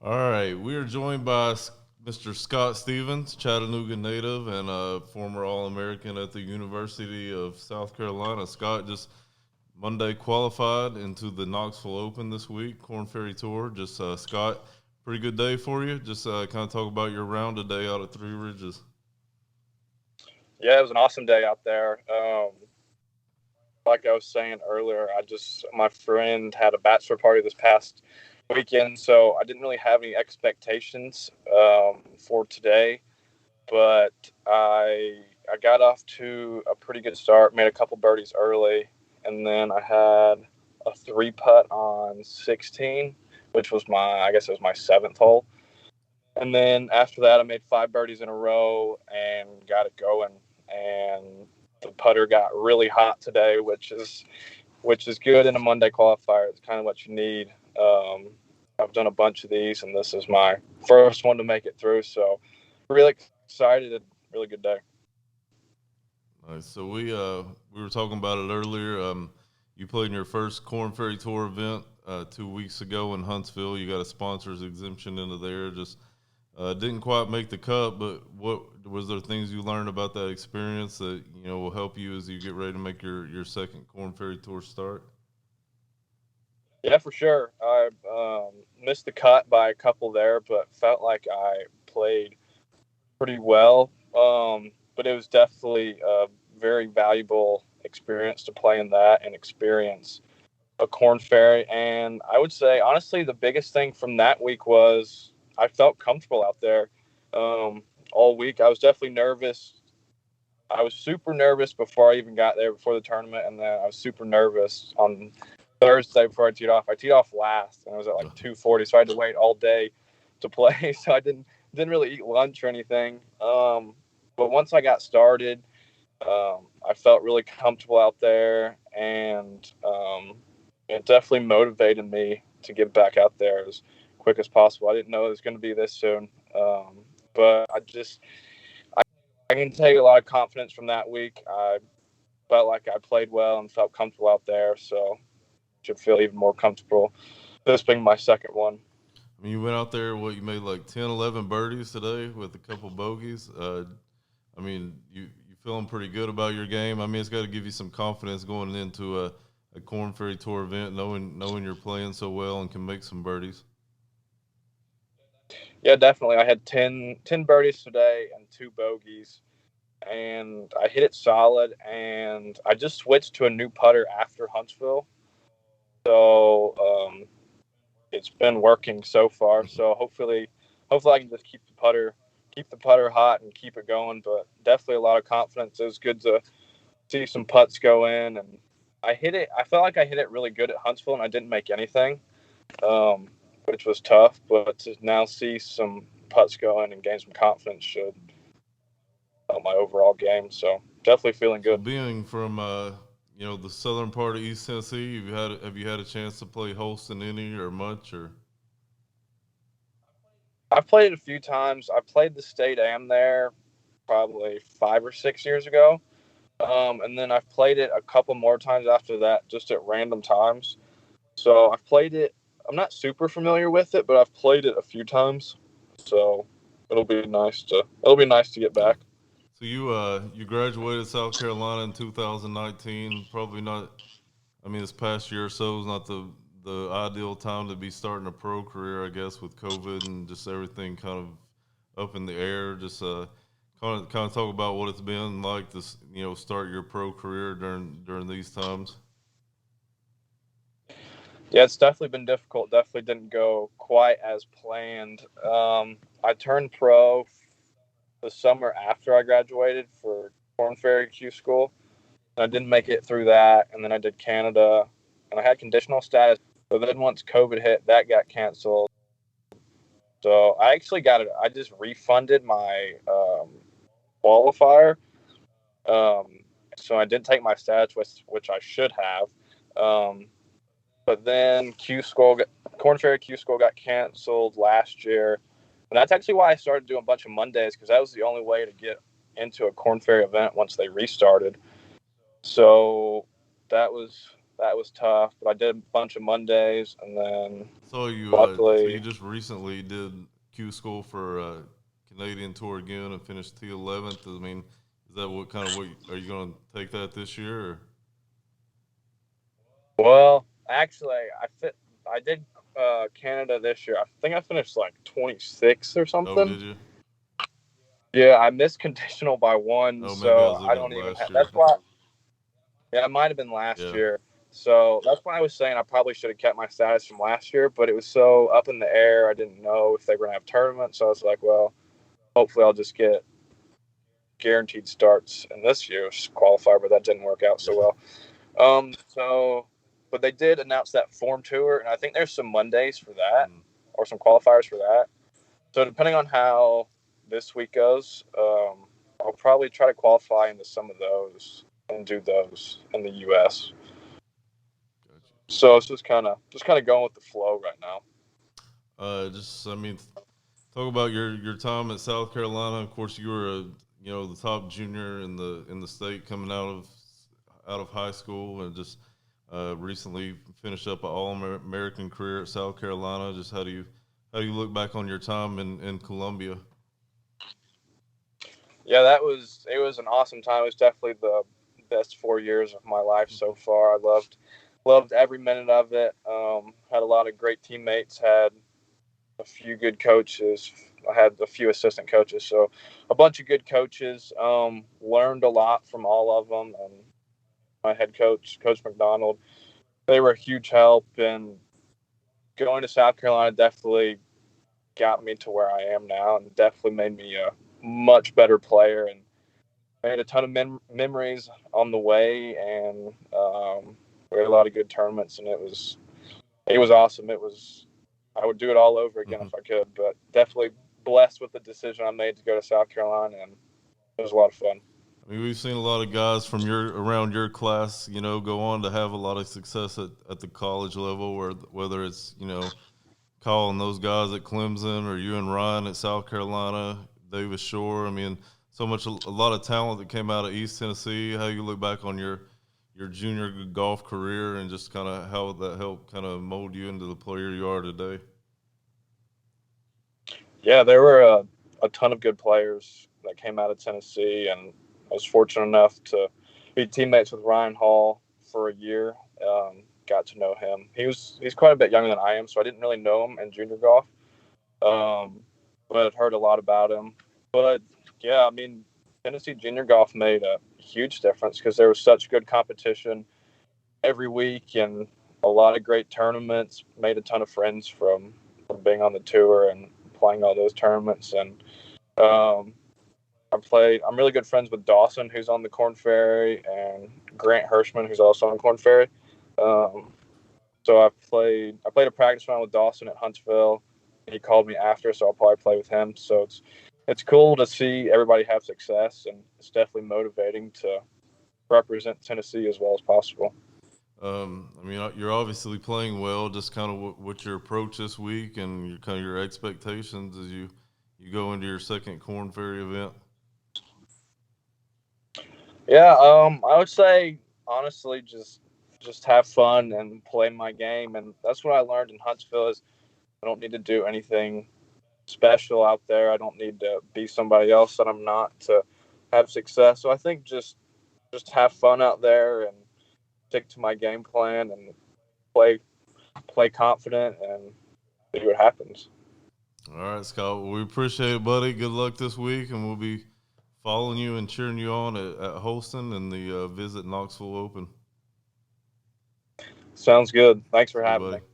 All right, we are joined by Mr. Scott Stevens, Chattanooga native and a former All-American at the University of South Carolina. Scott just Monday qualified into the Knoxville Open this week, Korn Ferry Tour. Scott, pretty good day for you. Kind of talk about your round today out at Three Ridges. Yeah, it was an awesome day out there. Like I was saying earlier, my friend had a bachelor party this past weekend, so I didn't really have any expectations for today. But I got off to a pretty good start, made a couple birdies early, and then I had a three putt on 16, which was I guess it was my seventh hole. And then after that, I made five birdies in a row and got it going. And the putter got really hot today, which is good in a Monday qualifier. It's kind of what you need. I've done a bunch of these, and this is my first one to make it through. So really excited and really good day. Nice. So we were talking about it earlier. You played in your first Korn Ferry Tour event 2 weeks ago in Huntsville. You got a sponsors exemption into there. Just didn't quite make the cut, but what was there things you learned about that experience that will help you as you get ready to make your second Korn Ferry Tour start? Yeah, for sure. I missed the cut by a couple there, but felt like I played pretty well. But it was definitely a very valuable experience to play in that and experience a Corn Ferry. And I would say, honestly, the biggest thing from that week was I felt comfortable out there all week. I was definitely nervous. I was super nervous before I even got there before the tournament, and then I was super nervous on Thursday before I teed off. I teed off last, and I was at like 2:40, so I had to wait all day to play. So I didn't really eat lunch or anything. But once I got started, I felt really comfortable out there, and it definitely motivated me to get back out there as quick as possible. I didn't know it was going to be this soon, but I can take a lot of confidence from that week. I felt like I played well and felt comfortable out there, so should feel even more comfortable this being my second one. I mean, you went out there. What you made like 10, 11 birdies today with a couple bogeys. I mean, you feeling pretty good about your game. I mean, it's got to give you some confidence going into a Corn Ferry Tour event, knowing you're playing so well and can make some birdies. Yeah, definitely. I had ten birdies today and two bogeys, and I hit it solid. And I just switched to a new putter after Huntsville, so it's been working so far. So hopefully I can just keep the putter hot and keep it going. But definitely a lot of confidence. It was good to see some putts go in, and I hit it. I felt like I hit it really good at Huntsville, and I didn't make anything, um, which was tough. But to now see some putts go in and gain some confidence should help my overall game. So definitely feeling So good. being from the southern part of East Tennessee, have you had a chance to play Holston any or much or? I've played it a few times. I played the state am there probably 5 or 6 years ago. And then I've played it a couple more times after that, just at random times. So I've played it. I'm not super familiar with it, but I've played it a few times. So it'll be nice to get Yeah. back. So you graduated South Carolina in 2019. Probably not. I mean, this past year or so is not the ideal time to be starting a pro career, I guess, with COVID and just everything kind of up in the air. Just kind of talk about what it's been like to start your pro career during these times. Yeah, it's definitely been difficult. Definitely didn't go quite as planned. I turned pro the summer after I graduated for Korn Ferry Q School. And I didn't make it through that, and then I did Canada, and I had conditional status. But then once COVID hit, that got canceled. So I actually got it. I just refunded my qualifier. Um, so I didn't take my stats, which I should have. Um, but then Corn Ferry Q School got canceled last year, and that's actually why I started doing a bunch of Mondays because that was the only way to get into a Corn Ferry event once they restarted. So that was that was tough. But I did a bunch of Mondays, and then So you luckily, just recently did Q school for Canadian Tour again and finished T11th. I mean, is that what are you going to take that this year? Or? well, actually, I did Canada this year. I think I finished like 26th or Oh, something. did you? Yeah, I missed conditional by one, Oh, maybe I so was I looking at don't even last have. year. That's why. Yeah, it might have been last Yeah. year. So that's why I was saying I probably should have kept my status from last year, but it was so up in the air. I didn't know if they were going to have tournaments. So I was like, well, hopefully I'll just get guaranteed starts in this year's qualifier, but that didn't work out so well. But they did announce that form tour, and I think there's some Mondays for that or some qualifiers for that. So depending on how this week goes, I'll probably try to qualify into some of those and do those in the U.S. Gotcha. So it's just kind of going with the flow right now. I mean, talk about your time at South Carolina. Of course, you were the top junior in the state coming out of high school, and just recently finished up an All-American career at South Carolina. Just how do you look back on your time in Columbia? Yeah, it was an awesome time. It was definitely the best 4 years of my life so far. I loved every minute of it. Had a lot of great teammates. Had a few good coaches. I had a few assistant coaches, so a bunch of good coaches. Learned a lot from all of them, and my head coach, Coach McDonald, they were a huge help. And going to South Carolina definitely got me to where I am now, and definitely made me a much better player. And made a ton of memories on the way, and we had a lot of good tournaments, and it was awesome. I would do it all over again if I could, but definitely blessed with the decision I made to go to South Carolina, and it was a lot of fun. I mean, we've seen a lot of guys from around your class, go on to have a lot of success at the college level, whether it's, calling those guys at Clemson or you and Ryan at South Carolina, Davis Shore. I mean, a lot of talent that came out of East Tennessee. How you look back on your junior golf career and just kind of how that helped kind of mold you into the player you are today? Yeah, there were a ton of good players that came out of Tennessee, and I was fortunate enough to be teammates with Ryan Hall for a year. Got to know him. He's quite a bit younger than I am, so I didn't really know him in junior golf, but I'd heard a lot about him. But yeah, I mean, Tennessee junior golf made a huge difference because there was such good competition every week and a lot of great tournaments. Made a ton of friends from being on the tour and playing all those tournaments. And um, I'm really good friends with Dawson, who's on the Korn Ferry, and Grant Hirschman, who's also on Korn Ferry. Um, so I played a practice round with Dawson at Huntsville. He called me after, so I'll probably play with him. So it's cool to see everybody have success, and it's definitely motivating to represent Tennessee as well as possible. I mean, you're obviously playing well. Just kind of what's your approach this week and your expectations as you go into your second Korn Ferry event? Yeah, I would say honestly, just have fun and play my game, and that's what I learned in Huntsville. Is I don't need to do anything special out there. I don't need to be somebody else that I'm not to have success. So I think just have fun out there and stick to my game plan and play confident and see what happens. All right, Scott. Well, we appreciate it, buddy. Good luck this week, and we'll be following you and cheering you on at Holston and the Visit Knoxville Open. Sounds good. Thanks for See you, having me. buddy.